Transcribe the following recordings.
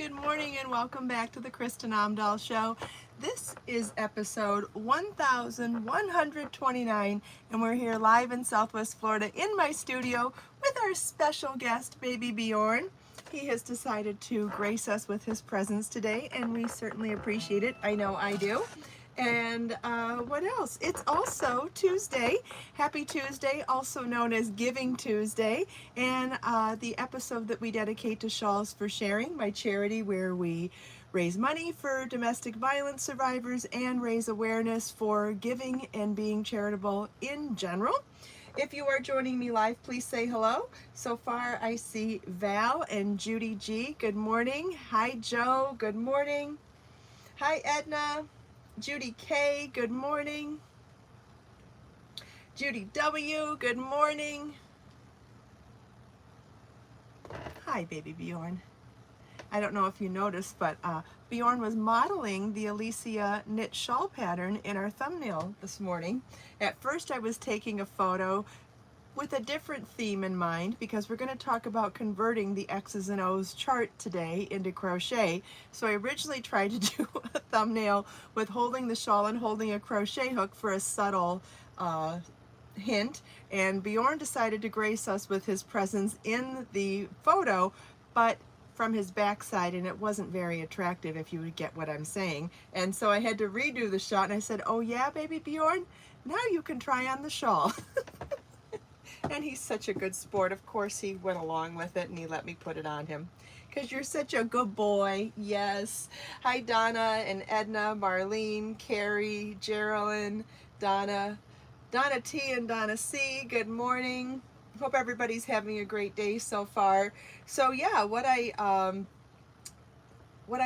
good morning and welcome back to the Kristin Omdahl Show. This is episode 1129 and we're here live in Southwest Florida in my studio with our special guest, baby Bjorn. He has decided to grace us with his presence today and we certainly appreciate it. I know I do. And what else? It's also Tuesday. Happy Tuesday, also known as Giving Tuesday, and the episode that we dedicate to Shawls for Sharing, my charity where we raise money for domestic violence survivors and raise awareness for giving and being charitable in general. If you are joining me live, please say hello. So far, I see Val and Judy G. Good morning. Hi, Joe. Good morning. Hi, Edna. Judy K, good morning. Judy W, good morning. Hi, baby Bjorn. I don't know if you noticed, but Bjorn was modeling the Alicia knit shawl pattern in our thumbnail this morning. At first, I was taking a photo with a different theme in mind because we're going to talk about converting the X's and O's chart today into crochet. So I originally tried to do a thumbnail with holding the shawl and holding a crochet hook for a subtle hint, and Bjorn decided to grace us with his presence in the photo, but from his backside, and it wasn't very attractive, if you would get what I'm saying. And so I had to redo the shot, and I said, oh yeah, baby Bjorn, now you can try on the shawl. And he's such a good sport. Of course, he went along with it and he let me put it on him. Because you're such a good boy. Yes. Hi, Donna and Edna, Marlene, Carrie, Geraldine, Donna T and Donna C. Good morning. Hope everybody's having a great day so far. So yeah, what I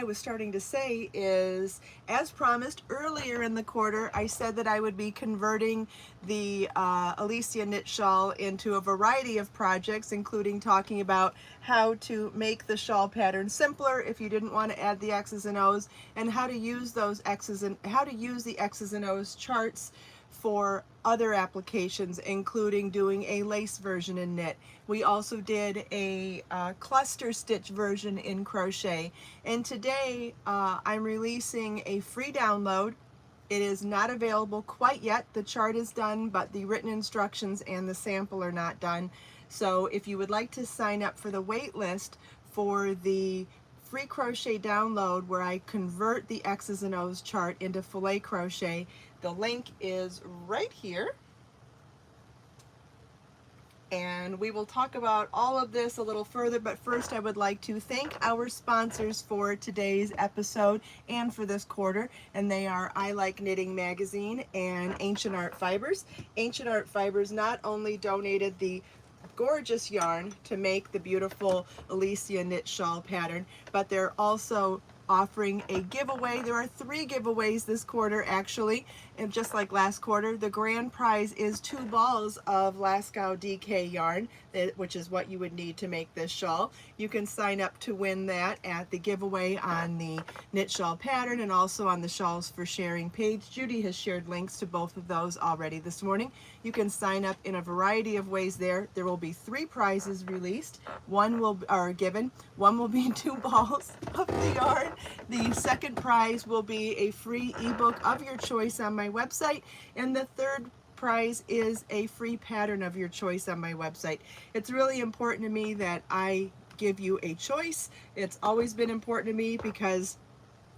was starting to say is, as promised earlier in the quarter, I said that I would be converting the Alicia knit shawl into a variety of projects, including talking about how to make the shawl pattern simpler if you didn't want to add the X's and O's, and how to use those X's and how to use the X's and O's charts for other applications, including doing a lace version in knit. We also did a cluster stitch version in crochet, and today I'm releasing a free download. It is not available quite yet. The chart is done, but the written instructions and the sample are not done. So if you would like to sign up for the wait list for the free crochet download where I convert the X's and O's chart into filet crochet, the link is right here. And we will talk about all of this a little further, but first I would like to thank our sponsors for today's episode and for this quarter, and they are I Like Knitting Magazine and Ancient Art Fibers. Ancient Art Fibers not only donated the gorgeous yarn to make the beautiful Alicia knit shawl pattern, but they're also offering a giveaway. There are 3 giveaways this quarter actually, and just like last quarter, the grand prize is 2 balls of Lascaux DK yarn, which is what you would need to make this shawl. You can sign up to win that at the giveaway on the knit shawl pattern and also on the Shawls for Sharing page. Judy has shared links to both of those already this morning. You can sign up in a variety of ways there. There will be 3 prizes released. One will be 2 balls of the yarn. The second prize will be a free ebook of your choice on my website, and the third prize is a free pattern of your choice on my website. It's really important to me that I give you a choice. It's always been important to me because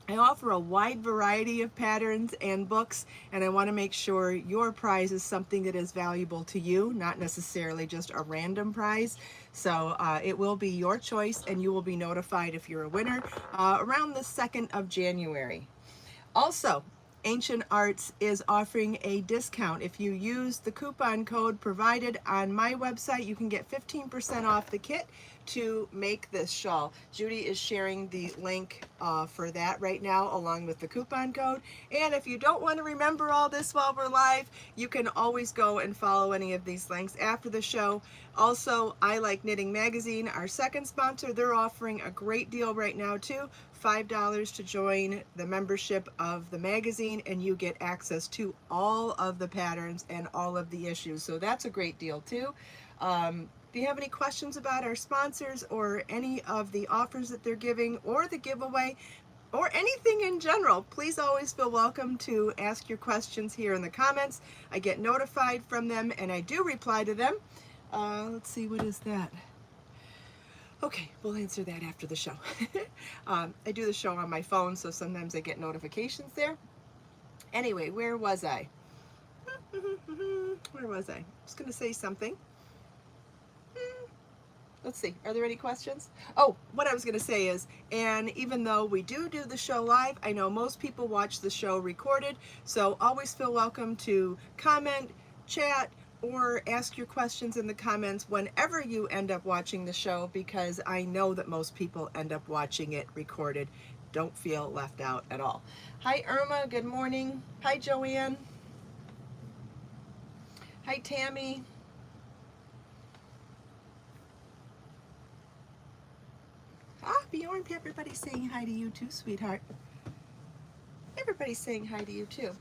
I offer a wide variety of patterns and books, and I want to make sure your prize is something that is valuable to you, not necessarily just a random prize. So it will be your choice, and you will be notified if you're a winner around the 2nd of January. Also, Ancient Arts is offering a discount. If you use the coupon code provided on my website, you can get 15% off the kit to make this shawl. Judy is sharing the link for that right now along with the coupon code. And if you don't want to remember all this while we're live, you can always go and follow any of these links after the show. Also, I Like Knitting Magazine, our second sponsor, they're offering a great deal right now too. $5 to join the membership of the magazine, and you get access to all of the patterns and all of the issues. So that's a great deal too. If you have any questions about our sponsors or any of the offers that they're giving or the giveaway or anything in general, please always feel welcome to ask your questions here in the comments. I get notified from them and I do reply to them. Let's see, what is that? Okay, we'll answer that after the show. I do the show on my phone, so sometimes I get notifications there. Anyway, where was I? Where was I? I was going to say something. Let's see, are there any questions? Oh, what I was going to say is, and even though we do the show live, I know most people watch the show recorded, so always feel welcome to comment, chat, or ask your questions in the comments whenever you end up watching the show, because I know that most people end up watching it recorded. Don't feel left out at all. Hi Irma, good morning. Hi Joanne. Hi Tammy. Bjorn, everybody's saying hi to you too, sweetheart. Everybody's saying hi to you too.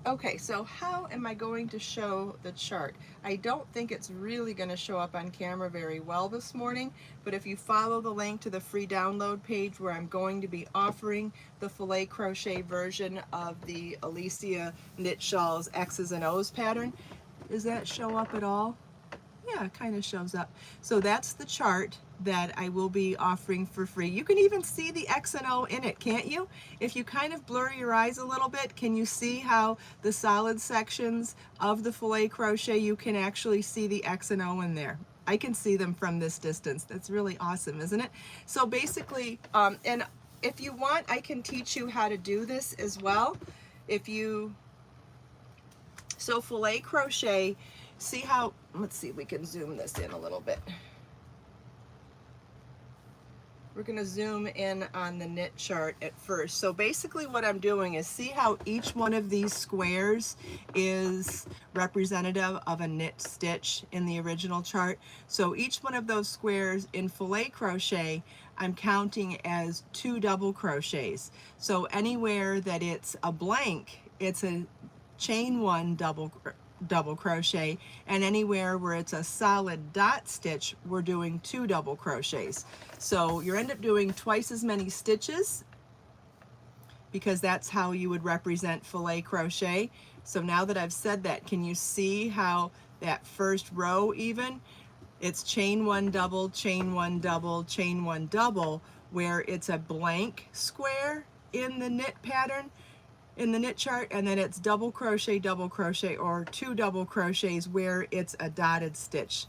Okay, so how am I going to show the chart? I don't think it's really going to show up on camera very well this morning, but if you follow the link to the free download page where I'm going to be offering the filet crochet version of the Alicia Knit Shawls X's and O's pattern, does that show up at all? Yeah, it kind of shows up. So that's the chart that I will be offering for free. You can even see the X and O in it, can't you? If you kind of blur your eyes a little bit, can you see how the solid sections of the filet crochet, you can actually see the X and O in there? I can see them from this distance. That's really awesome, isn't it? So basically, and if you want, I can teach you how to do this as well. So filet crochet, see how, let's see if we can zoom this in a little bit. We're going to zoom in on the knit chart at first. So basically what I'm doing is, see how each one of these squares is representative of a knit stitch in the original chart. So each one of those squares in filet crochet, I'm counting as 2 double crochets. So anywhere that it's a blank, it's a chain 1 double crochet, and anywhere where it's a solid dot stitch, we're doing 2 double crochets. So you end up doing twice as many stitches, because that's how you would represent filet crochet. So now that I've said that, can you see how that first row, even it's chain 1 double, chain 1 double, chain 1 double, where it's a blank square in the knit pattern, in the knit chart, and then it's double crochet, or 2 double crochets where it's a dotted stitch.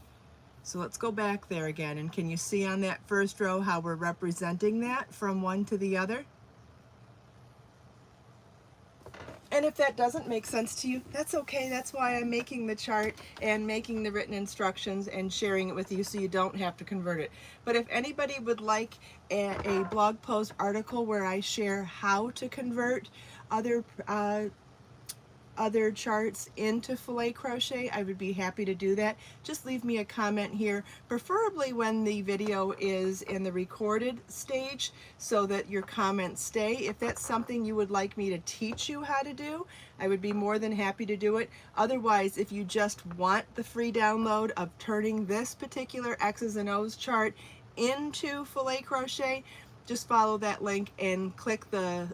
So let's go back there again, and can you see on that first row how we're representing that from one to the other? And if that doesn't make sense to you, that's okay. That's why I'm making the chart and making the written instructions and sharing it with you, so you don't have to convert it. But if anybody would like a blog post article where I share how to convert other charts into filet crochet, I would be happy to do that. Just leave me a comment here, preferably when the video is in the recorded stage, so that your comments stay. If that's something you would like me to teach you how to do, I would be more than happy to do it. Otherwise, if you just want the free download of turning this particular X's and O's chart into filet crochet, just follow that link and click the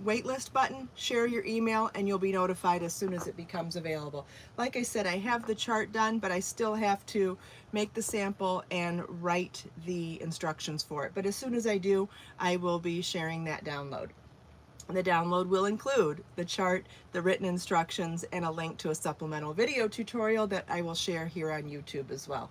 waitlist button, share your email, and you'll be notified as soon as it becomes available. Like I said, I have the chart done, but I still have to make the sample and write the instructions for it. But as soon as I do, I will be sharing that download. The download will include the chart, the written instructions, and a link to a supplemental video tutorial that I will share here on YouTube as well.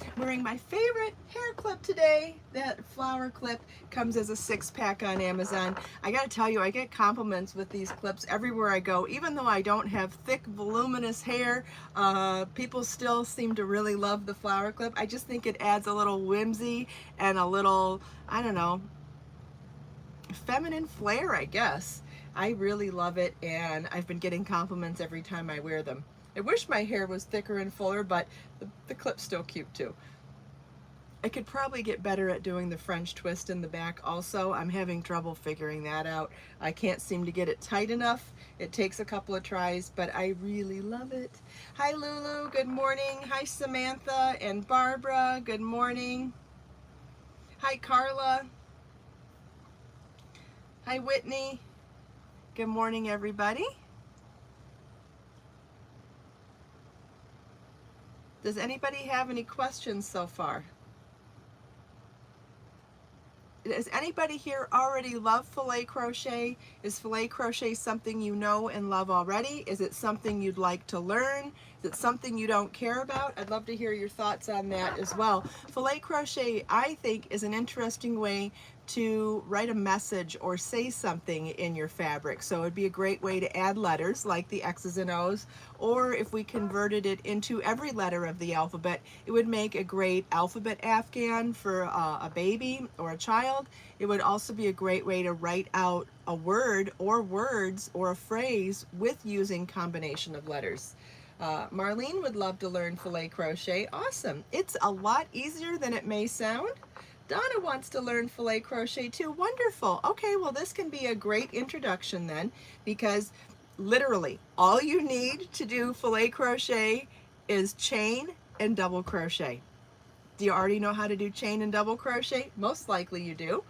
I'm wearing my favorite hair clip today. That flower clip comes as a 6-pack on Amazon. I gotta tell you, I get compliments with these clips everywhere I go. Even though I don't have thick, voluminous hair, people still seem to really love the flower clip. I just think it adds a little whimsy and a little, I don't know, feminine flair, I guess. I really love it, and I've been getting compliments every time I wear them. I wish my hair was thicker and fuller, but the clip's still cute too. I could probably get better at doing the French twist in the back also. I'm having trouble figuring that out. I can't seem to get it tight enough. It takes a couple of tries, but I really love it. Hi Lulu, good morning. Hi Samantha and Barbara, good morning. Hi Carla. Hi Whitney. Good morning everybody. Does anybody have any questions so far? Does anybody here already love filet crochet? Is filet crochet something you know and love already? Is it something you'd like to learn? Is it something you don't care about? I'd love to hear your thoughts on that as well. Filet crochet, I think, is an interesting way to write a message or say something in your fabric. So it'd be a great way to add letters like the X's and O's, or if we converted it into every letter of the alphabet, it would make a great alphabet afghan for a baby or a child. It would also be a great way to write out a word or words or a phrase with using combination of letters. Marlene would love to learn filet crochet. Awesome. It's a lot easier than it may sound. Donna wants to learn filet crochet too. Wonderful. Okay, well this can be a great introduction then, because literally all you need to do filet crochet is chain and double crochet. Do you already know how to do chain and double crochet? Most likely you do.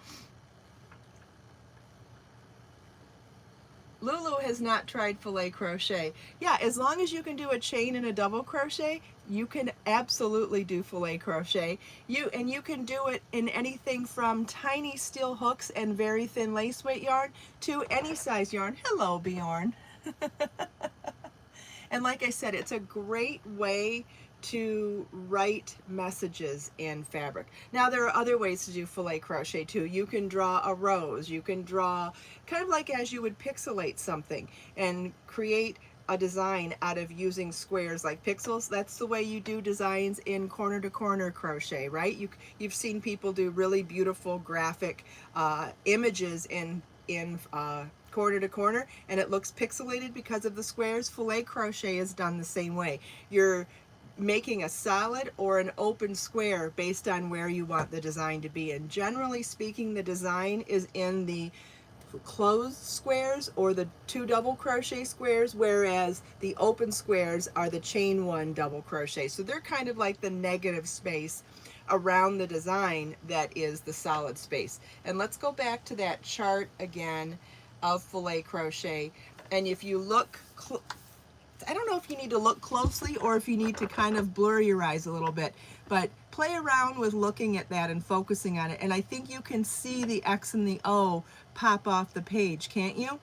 Lulu has not tried filet crochet. Yeah, as long as you can do a chain and a double crochet, you can absolutely do filet crochet. You can do it in anything from tiny steel hooks and very thin lace weight yarn to any size yarn. Hello, Bjorn. And like I said, it's a great way to write messages in fabric. Now there are other ways to do filet crochet too. You can draw a rose, you can draw kind of like as you would pixelate something and create a design out of using squares like pixels. That's the way you do designs in corner to corner crochet, right? You've seen people do really beautiful graphic images in corner to corner, and it looks pixelated because of the squares. Filet crochet is done the same way. You're making a solid or an open square based on where you want the design to be, and generally speaking the design is in the closed squares or the 2 double crochet squares, whereas the open squares are the chain 1 double crochet. So they're kind of like the negative space around the design that is the solid space. And let's go back to that chart again of filet crochet, and if you look I don't know if you need to look closely or if you need to kind of blur your eyes a little bit, but play around with looking at that and focusing on it, and I think you can see the X and the O pop off the page, can't you?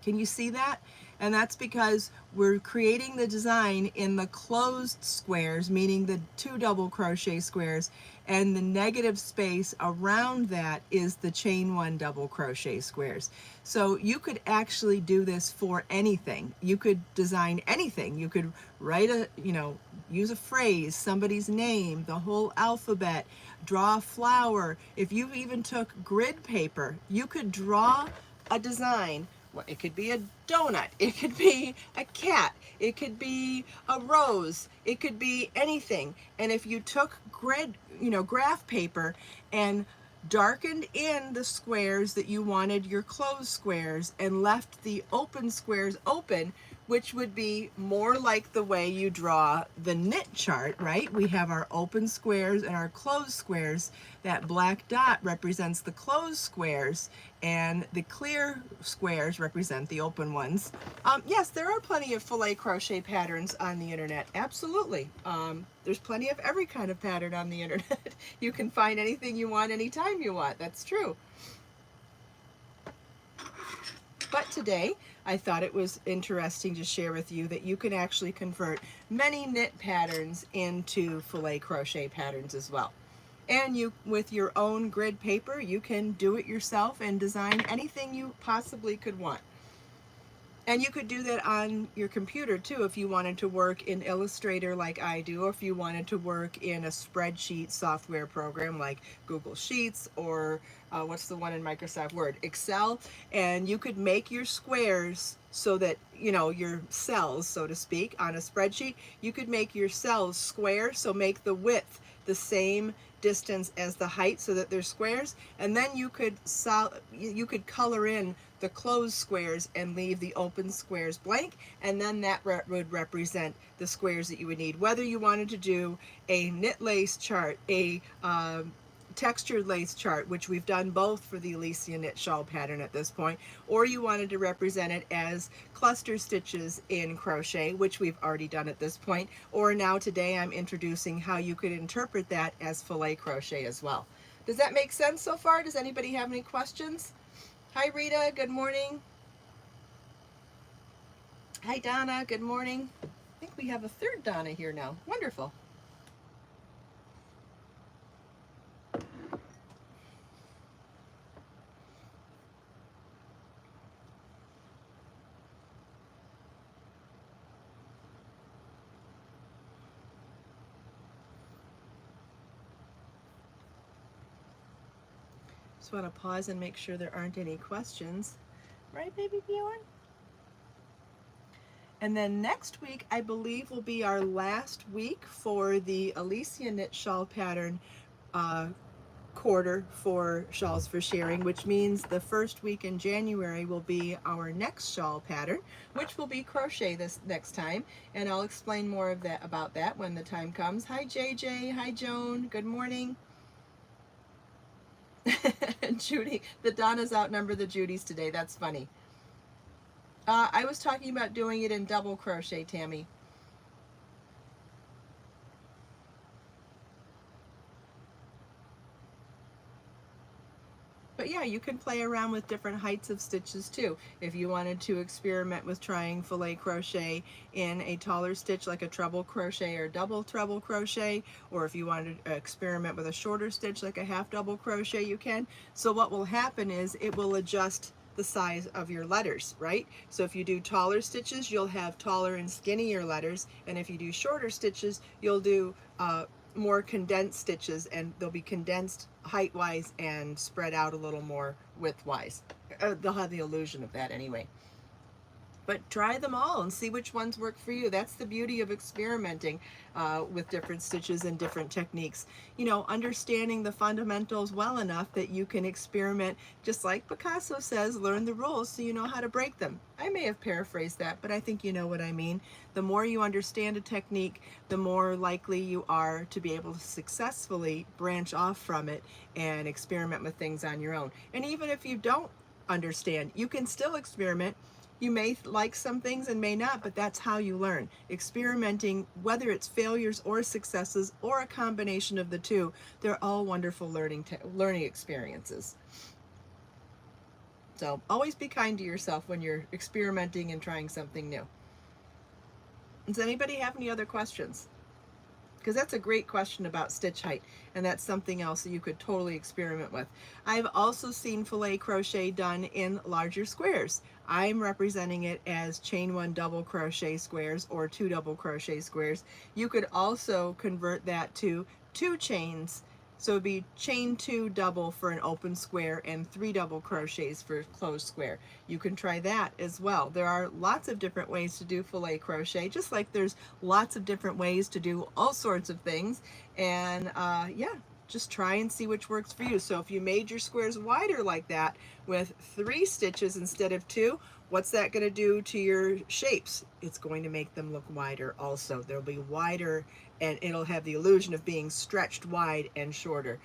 Can you see that? And that's because we're creating the design in the closed squares, meaning the 2 double crochet squares, and the negative space around that is the chain 1 double crochet squares. So you could actually do this for anything. You could design anything. You could write use a phrase, somebody's name, the whole alphabet, draw a flower. If you even took grid paper, you could draw a design. Well, it could be a donut, it could be a cat, it could be a rose, it could be anything. And if you took graph paper and darkened in the squares that you wanted your closed squares and left the open squares open, which would be more like the way you draw the knit chart, right? We have our open squares and our closed squares. That black dot represents the closed squares, and the clear squares represent the open ones. Yes, there are plenty of filet crochet patterns on the internet. Absolutely. There's plenty of every kind of pattern on the internet. You can find anything you want anytime you want. That's true. But today, I thought it was interesting to share with you that you can actually convert many knit patterns into filet crochet patterns as well. And you, with your own grid paper, you can do it yourself and design anything you possibly could want. And you could do that on your computer too if you wanted to work in Illustrator like I do, or if you wanted to work in a spreadsheet software program like Google Sheets or what's the one in Microsoft Word? Excel. And you could make your squares so that, your cells, so to speak, on a spreadsheet, you could make your cells square, so make the width the same distance as the height so that they're squares, and then you could color in the closed squares and leave the open squares blank, and then that would represent the squares that you would need. Whether you wanted to do a knit lace chart, a textured lace chart, which we've done both for the Alicia knit shawl pattern at this point, or you wanted to represent it as cluster stitches in crochet, which we've already done at this point, or now today I'm introducing how you could interpret that as filet crochet as well. Does that make sense so far? Does anybody have any questions? Hi Rita, good morning. Hi Donna, good morning. I think we have a third Donna here now. Wonderful. Just want to pause and make sure there aren't any questions. Right, baby Bjorn? And then next week, I believe, will be our last week for the Alicia knit shawl pattern quarter for Shawls for Sharing, which means the first week in January will be our next shawl pattern, which will be crochet this next time. And I'll explain more of that about that when the time comes. Hi JJ, hi Joan, good morning. Judy, the Donnas outnumber the Judys today. That's funny. I was talking about doing it in double crochet, Tammy. But yeah, you can play around with different heights of stitches too. If you wanted to experiment with trying filet crochet in a taller stitch like a treble crochet or double treble crochet, or if you wanted to experiment with a shorter stitch like a half double crochet, you can. So what will happen is it will adjust the size of your letters, right? So if you do taller stitches, you'll have taller and skinnier letters, and if you do shorter stitches, you'll do more condensed stitches, and they'll be condensed height-wise and spread out a little more width-wise. They'll have the illusion of that anyway. But try them all and see which ones work for you. That's the beauty of experimenting with different stitches and different techniques. You know, understanding the fundamentals well enough that you can experiment, just like Picasso says, learn the rules so you know how to break them. I may have paraphrased that, but I think you know what I mean. The more you understand a technique, the more likely you are to be able to successfully branch off from it and experiment with things on your own. And even if you don't understand, you can still experiment. You may like some things and may not, but that's how you learn. Experimenting, whether it's failures or successes or a combination of the two, they're all wonderful learning experiences. So always be kind to yourself when you're experimenting and trying something new. Does anybody have any other questions? Because that's a great question about stitch height, and that's something else that you could totally experiment with. I've also seen filet crochet done in larger squares. I'm representing it as chain one double crochet squares or 2 double crochet squares. You could also convert that to 2 chains. So it'd be chain 2 double for an open square and 3 double crochets for a closed square. You can try that as well. There are lots of different ways to do filet crochet, just like there's lots of different ways to do all sorts of things. And yeah, just try and see which works for you. So if you made your squares wider like that with 3 stitches instead of 2, what's that going to do to your shapes? It's going to make them look wider also. They'll be wider and it'll have the illusion of being stretched wide and shorter.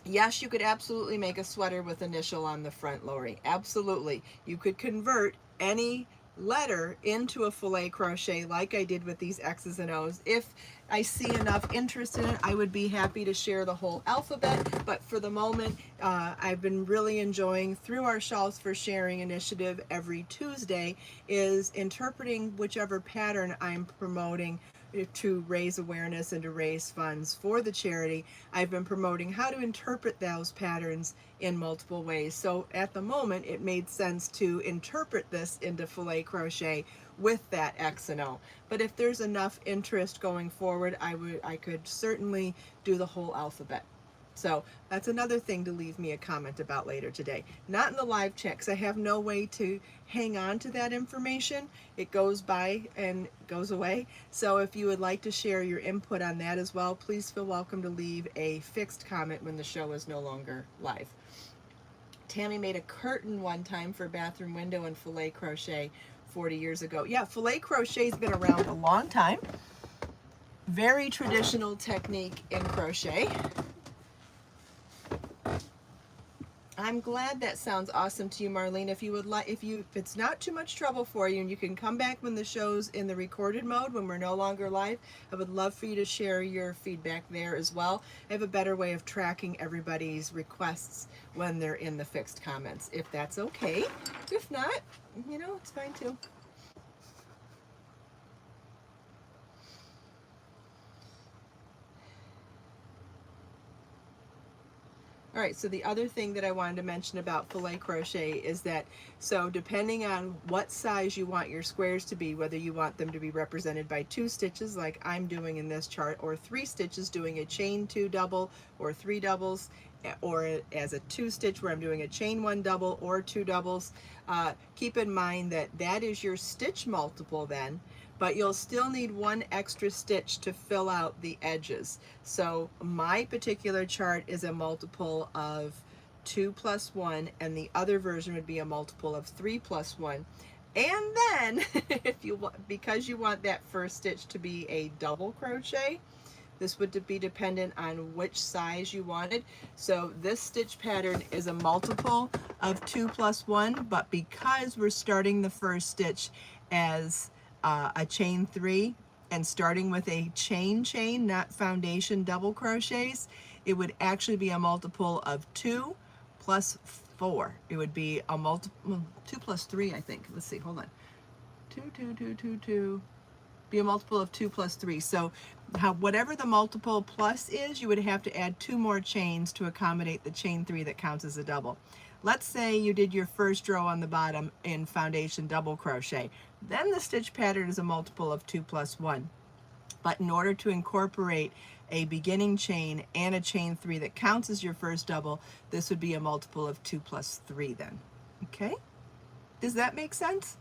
Yes, you could absolutely make a sweater with initial on the front, Lori. Absolutely. You could convert any letter into a filet crochet like I did with these X's and O's. If I see enough interest in it, I would be happy to share the whole alphabet, but for the moment, I've been really enjoying, through our Shawls for Sharing initiative every Tuesday, is interpreting whichever pattern I'm promoting to raise awareness and to raise funds for the charity. I've been promoting how to interpret those patterns in multiple ways. So at the moment, it made sense to interpret this into filet crochet with that X and O. But if there's enough interest going forward, I could certainly do the whole alphabet. So that's another thing to leave me a comment about later today. Not in the live chat, because I have no way to hang on to that information. It goes by and goes away. So if you would like to share your input on that as well, please feel welcome to leave a fixed comment when the show is no longer live. Tammy made a curtain one time for a bathroom window in filet crochet 40 years ago. Yeah, filet crochet's been around a long time. Very traditional technique in crochet. I'm glad that sounds awesome to you, Marlene. If you would like, if it's not too much trouble for you and you can come back when the show's in the recorded mode, when we're no longer live, I would love for you to share your feedback there as well. I have a better way of tracking everybody's requests when they're in the fixed comments, if that's okay. If not, you know, it's fine too. All right, so the other thing that I wanted to mention about filet crochet is that, so depending on what size you want your squares to be, whether you want them to be represented by 2 stitches like I'm doing in this chart, or 3 stitches doing a chain 2 double, or 3 doubles, or as a 2 stitch where I'm doing a chain 1 double or 2 doubles, keep in mind that that is your stitch multiple then, but you'll still need 1 extra stitch to fill out the edges. So my particular chart is a multiple of 2 plus 1, and the other version would be a multiple of 3 plus 1. And then, if you want, because you want that first stitch to be a double crochet, this would be dependent on which size you wanted. So this stitch pattern is a multiple of 2 plus 1, but because we're starting the first stitch as a chain 3 and starting with a chain, not foundation double crochets, it would actually be a multiple of 2 plus 4. It would be a multiple, 2 plus 3, I think. Let's see, hold on. 2, be a multiple of 2 plus 3. So whatever the multiple plus is, you would have to add 2 more chains to accommodate the chain 3 that counts as a double. Let's say you did your first row on the bottom in foundation double crochet. Then the stitch pattern is a multiple of 2 plus 1. But in order to incorporate a beginning chain and a chain 3 that counts as your first double, this would be a multiple of 2 plus 3 then. Okay? Does that make sense?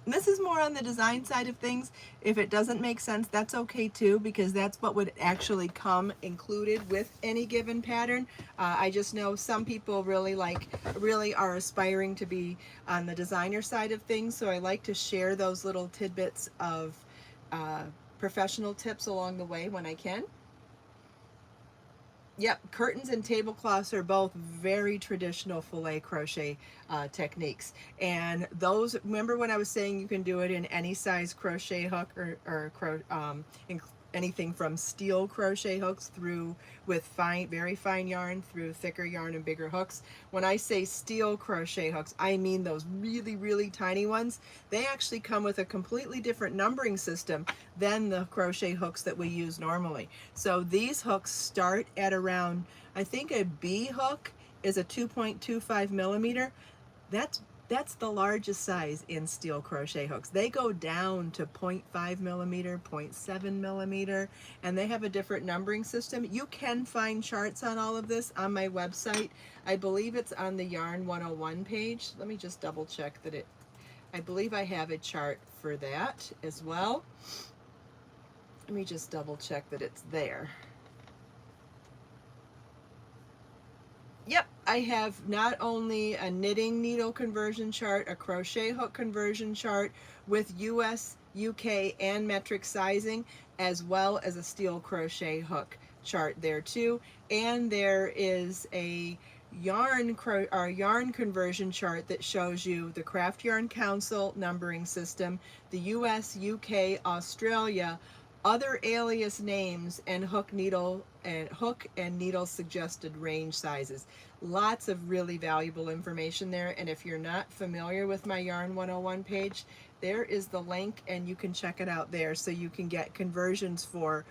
And this is more on the design side of things. If it doesn't make sense, that's okay too, because that's what would actually come included with any given pattern. I just know some people really are aspiring to be on the designer side of things, so I like to share those little tidbits of professional tips along the way when I can. Yep, curtains and tablecloths are both very traditional filet crochet techniques. And those, remember when I was saying you can do it in any size crochet hook or anything from steel crochet hooks through with very fine yarn through thicker yarn and bigger hooks. When I say steel crochet hooks, I mean those really tiny ones. They actually come with a completely different numbering system than the crochet hooks that we use normally. So these hooks start at around, I think a B hook is a 2.25 millimeter. That's the largest size in steel crochet hooks. They go down to 0.5 millimeter, 0.7 millimeter, and they have a different numbering system. You can find charts on all of this on my website. I believe it's on the Yarn 101 page. Let me just double check that I believe I have a chart for that as well. Let me just double check that it's there. Yep, I have not only a knitting needle conversion chart, a crochet hook conversion chart with US, UK, and metric sizing, as well as a steel crochet hook chart there too. And there is a yarn conversion chart that shows you the Craft Yarn Council numbering system, the US, UK, Australia, other alias names, and hook and needle suggested range sizes. Lots of really valuable information there, and if you're not familiar with my Yarn 101 page, there is the link and you can check it out there, so you can get conversions for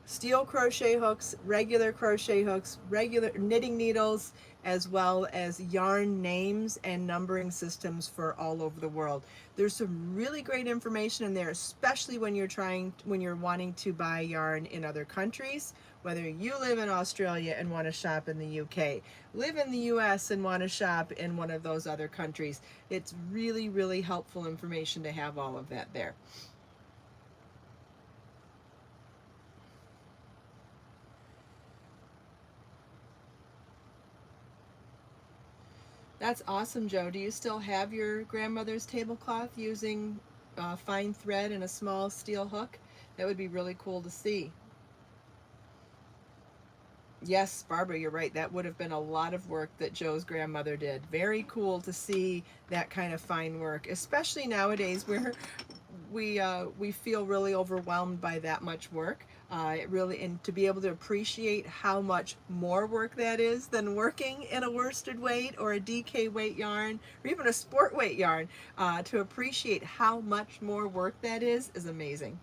steel crochet hooks, regular crochet hooks, regular knitting needles, as well as yarn names and numbering systems for all over the world. There's some really great information in there, especially when you're wanting to buy yarn in other countries whether you live in Australia and want to shop in the UK, live in the US and want to shop in one of those other countries. It's really, really helpful information to have all of that there. That's awesome, Joe. Do you still have your grandmother's tablecloth using fine thread and a small steel hook? That would be really cool to see. Yes, Barbara, you're right. That would have been a lot of work that Joe's grandmother did. Very cool to see that kind of fine work, especially nowadays where we feel really overwhelmed by that much work. It really, and to be able to appreciate how much more work that is than working in a worsted weight or a DK weight yarn or even a sport weight yarn, to appreciate how much more work that is amazing.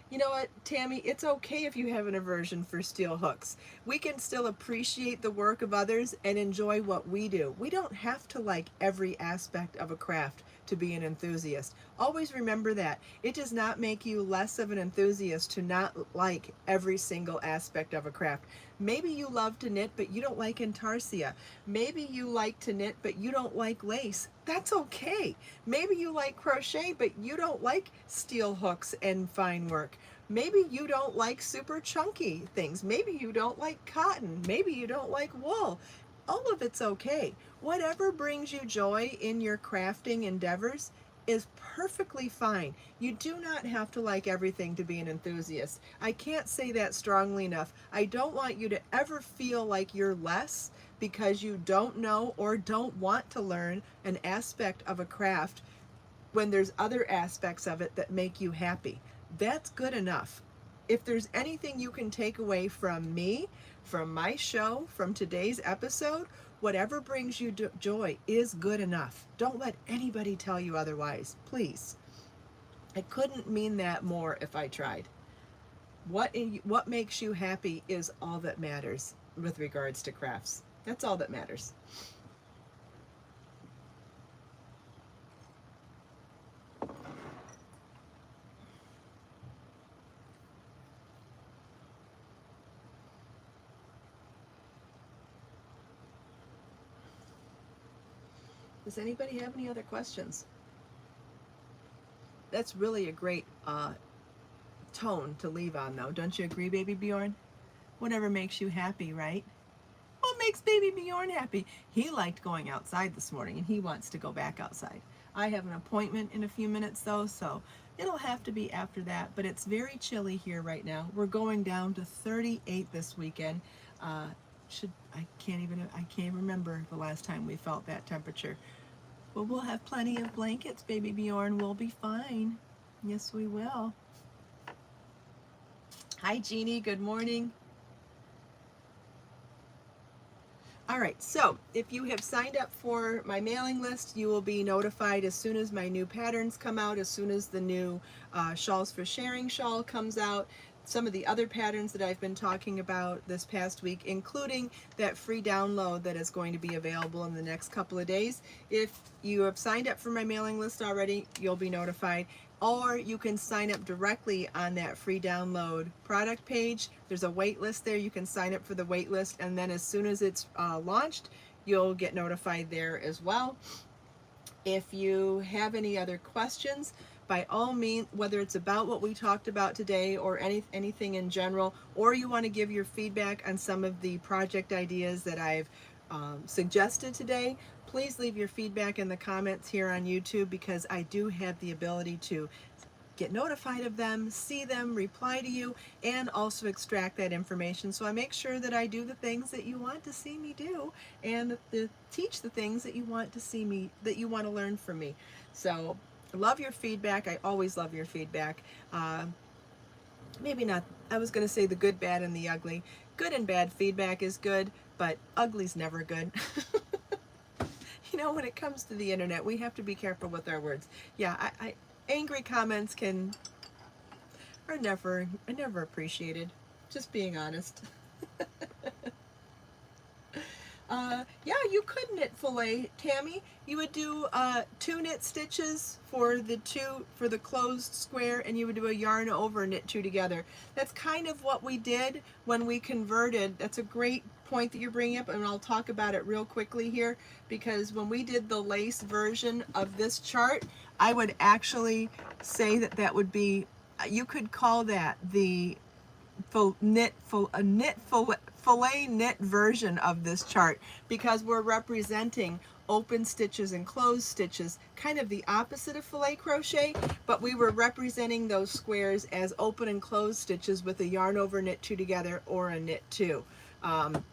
You know what, Tammy, it's okay if you have an aversion for steel hooks. We can still appreciate the work of others and enjoy what we do. We don't have to like every aspect of a craft to be an enthusiast. Always remember that. It does not make you less of an enthusiast to not like every single aspect of a craft. Maybe you love to knit, but you don't like intarsia. Maybe you like to knit, but you don't like lace. That's okay. Maybe you like crochet, but you don't like steel hooks and fine work. Maybe you don't like super chunky things. Maybe you don't like cotton. Maybe you don't like wool. All of it's okay. Whatever brings you joy in your crafting endeavors is perfectly fine. You do not have to like everything to be an enthusiast. I can't say that strongly enough. I don't want you to ever feel like you're less because you don't know or don't want to learn an aspect of a craft when there's other aspects of it that make you happy. That's good enough. If there's anything you can take away from me, from my show, from today's episode, whatever brings you joy is good enough. Don't let anybody tell you otherwise, please. I couldn't mean that more if I tried. What makes you happy is all that matters with regards to crafts. That's all that matters. Does anybody have any other questions? That's really a great tone to leave on, though. Don't you agree, Baby Bjorn? Whatever makes you happy, right? What makes Baby Bjorn happy? He liked going outside this morning, and he wants to go back outside. I have an appointment in a few minutes, though, so it'll have to be after that. But it's very chilly here right now. We're going down to 38 this weekend. I can't remember the last time we felt that temperature. But we'll have plenty of blankets, Baby Bjorn. We'll be fine. Yes, we will. Hi, Jeannie. Good morning. All right, so if you have signed up for my mailing list, you will be notified as soon as my new patterns come out, as soon as the new Shawls for Sharing shawl comes out. Some of the other patterns that I've been talking about this past week, including that free download that is going to be available in the next couple of days. If you have signed up for my mailing list already, you'll be notified. Or you can sign up directly on that free download product page. There's a wait list there. You can sign up for the wait list, and then as soon as it's launched, you'll get notified there as well. If you have any other questions, by all means, whether it's about what we talked about today or anything in general, or you want to give your feedback on some of the project ideas that I've suggested today, please leave your feedback in the comments here on YouTube, because I do have the ability to get notified of them, see them, reply to you, and also extract that information. So I make sure that I do the things that you want to see me do, and teach the things that you want to see me, that you want to learn from me. So love your feedback. I always love your feedback. Maybe not, I was going to say the good, bad, and the ugly. Good and bad feedback is good, but ugly's never good. You know, when it comes to the internet, we have to be careful with our words. Yeah, angry comments are never appreciated. Just being honest. Yeah, you could knit filet, Tammy. You would do 2 knit stitches for the closed square, and you would do a yarn over, knit 2 together. That's kind of what we did when we converted. That's a great point that you're bringing up, and I'll talk about it real quickly here, because when we did the lace version of this chart, I would actually say that that would be, you could call that the filet knit version of this chart, because we're representing open stitches and closed stitches, kind of the opposite of filet crochet, but we were representing those squares as open and closed stitches with a yarn over, knit 2 together, or a knit 2.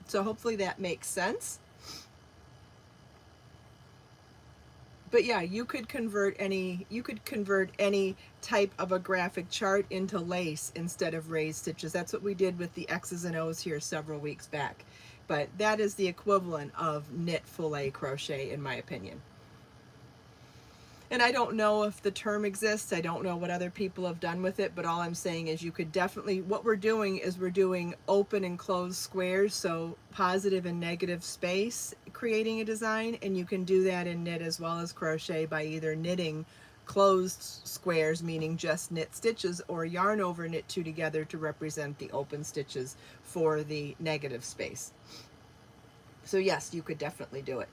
So hopefully that makes sense. But yeah, you could convert any type of a graphic chart into lace instead of raised stitches. That's what we did with the X's and O's here several weeks back. But that is the equivalent of knit filet crochet, in my opinion. And I don't know if the term exists. I don't know what other people have done with it, but all I'm saying is you could definitely, what we're doing is we're doing open and closed squares, so positive and negative space, creating a design, and you can do that in knit as well as crochet by either knitting closed squares, meaning just knit stitches, or yarn over, knit 2 together to represent the open stitches for the negative space. So yes, you could definitely do it.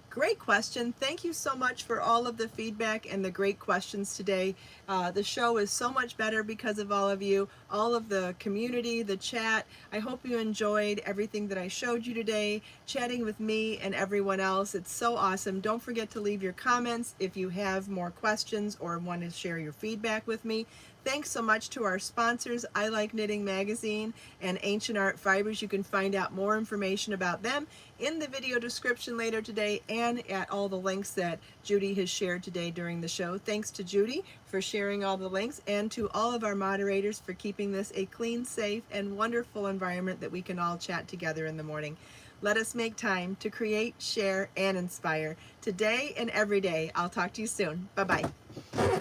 Great question. Thank you so much for all of the feedback and the great questions today. The show is so much better because of all of you, all of the community, the chat. I hope you enjoyed everything that I showed you today, chatting with me and everyone else. It's so awesome. Don't forget to leave your comments if you have more questions or want to share your feedback with me. Thanks so much to our sponsors, I Like Knitting Magazine and Ancient Art Fibers. You can find out more information about them in the video description later today and at all the links that Judy has shared today during the show. Thanks to Judy for sharing all the links, and to all of our moderators for keeping this a clean, safe, and wonderful environment that we can all chat together in the morning. Let us make time to create, share, and inspire today and every day. I'll talk to you soon. Bye-bye.